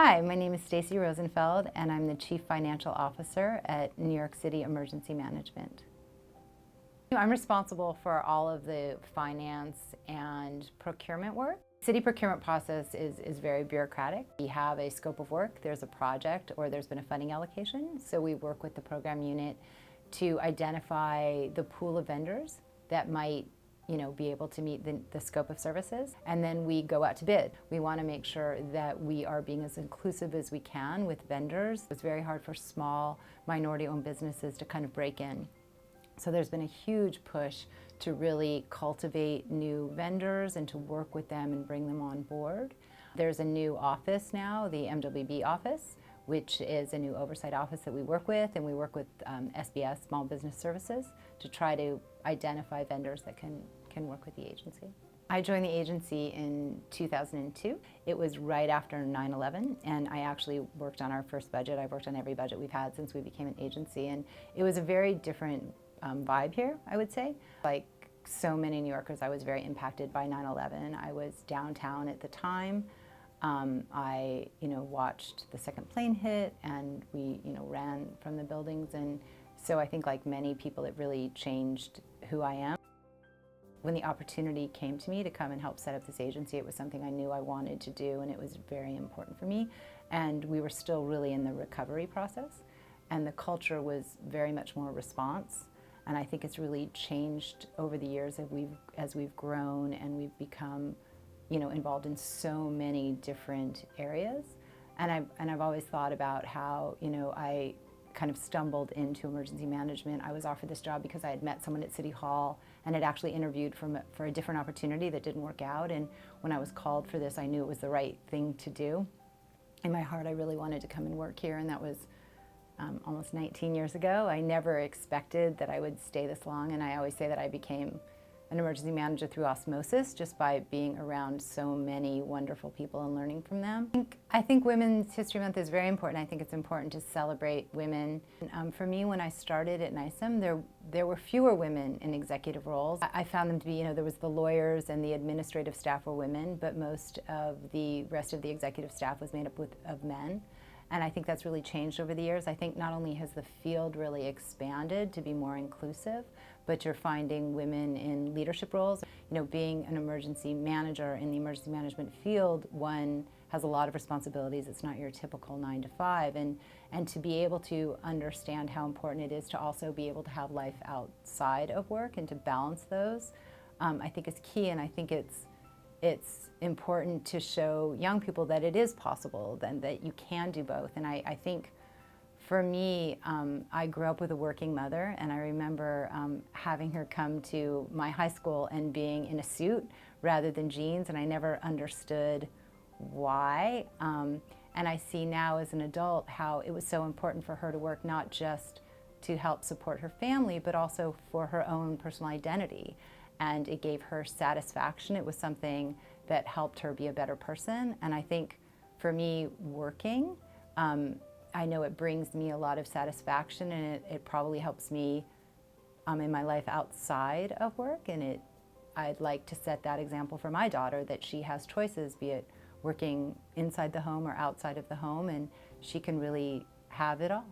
Hi, my name is Stacy Rosenfeld, and I'm the Chief Financial Officer at New York City Emergency Management. I'm responsible for all of the finance and procurement work. City procurement process is very bureaucratic. We have a scope of work, there's a project, or there's been a funding allocation. So we work with the program unit to identify the pool of vendors that might be able to meet the scope of services. And then we go out to bid. We want to make sure that we are being as inclusive as we can with vendors. It's very hard for small minority-owned businesses to kind of break in. So there's been a huge push to really cultivate new vendors and to work with them and bring them on board. There's a new office now, the MWB office, which is a new oversight office that we work with, and we work with SBS, Small Business Services, to try to identify vendors that can work with the agency. I joined the agency in 2002. It was right after 9/11, and I actually worked on our first budget. I worked on every budget we've had since we became an agency, and it was a very different vibe here, I would say. Like so many New Yorkers, I was very impacted by 9/11. I was downtown at the time. I watched the second plane hit, and we ran from the buildings, and so I think like many people it really changed who I am. When the opportunity came to me to come and help set up this agency, it was something I knew I wanted to do, and it was very important for me. And we were still really in the recovery process, and the culture was very much more response. And I think it's really changed over the years as we've grown and we've become involved in so many different areas. And I've always thought about how I kind of stumbled into emergency management. I was offered this job because I had met someone at City Hall and had actually interviewed for a different opportunity that didn't work out. And when I was called for this, I knew it was the right thing to do. In my heart, I really wanted to come and work here, and that was almost 19 years ago. I never expected that I would stay this long, and I always say that I became an emergency manager through osmosis, just by being around so many wonderful people and learning from them. I think Women's History Month is very important. I think it's important to celebrate women. For me, when I started at NYCEM, there were fewer women in executive roles. I found them to be, there was the lawyers and the administrative staff were women, but most of the rest of the executive staff was made up of men. And I think that's really changed over the years. I think not only has the field really expanded to be more inclusive, but you're finding women in leadership roles. Being an emergency manager in the emergency management field, one has a lot of responsibilities. It's not your typical 9 to 5. And to be able to understand how important it is to also be able to have life outside of work and to balance those, I think is key. And I think it's important to show young people that it is possible, then that you can do both. And I think for me, I grew up with a working mother, and I remember having her come to my high school and being in a suit rather than jeans, and I never understood why. And I see now as an adult how it was so important for her to work, not just to help support her family, but also for her own personal identity. And it gave her satisfaction. It was something that helped her be a better person. And I think for me, working, I know it brings me a lot of satisfaction, and it probably helps me in my life outside of work. And I'd like to set that example for my daughter, that she has choices, be it working inside the home or outside of the home, and she can really have it all.